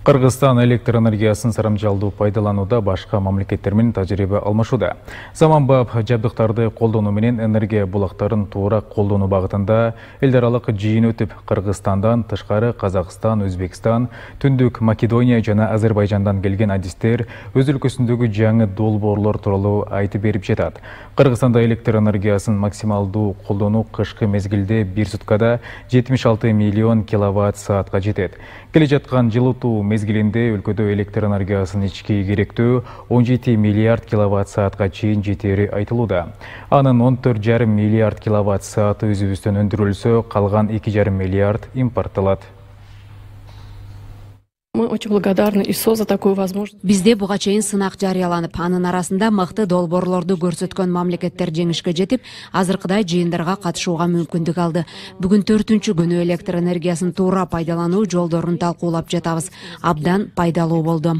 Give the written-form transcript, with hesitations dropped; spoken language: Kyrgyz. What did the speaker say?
Кыргызстан электр энергиясын сарамжалдуу пайдаланууда башка мамлекеттер менен тажрыйба алмашууда. Заманбап жабдыктарды колдонуу менен энергия булактарын туура колдонуу багытында эл аралык жыйын өтүп, Кыргызстандан тышкары Казакстан, Өзбекстан, Түндүк Македония жана Азербайжандан келген адистер өз өлкөсүндөгү жаңы долбоорлор тууралуу айтып берип жатат. Кыргызстанда электр энергиясын максималдуу колдонуу кышкы мезгилде бир суткада 76 миллион киловатт саатка жетет. Келе жаткан жылытуу мезгилинде өлкөдө электр энергиясын ички керектөө 17 миллиард киловатт саатка чейин жетери айтылууда. Анын 14,5 миллиард киловатт сааты өзүбүздөн өндүрүлсө, калган 2,5 миллиард импорттолот. Мы очень благодарны ИСО за такую возможность. Бизде буга чейин сынак жарыяланып, анын арасында мыкты долбоорлорду көрсөткөн мамлекеттер жеңишке жетип, азыркыдай жыйындарга катышууга мүмкүндүк алды. Бүгүн 4-күнү электр энергиясын туура пайдалануу жолдорун талкуулап жатабыз. Абдан пайдалуу болду.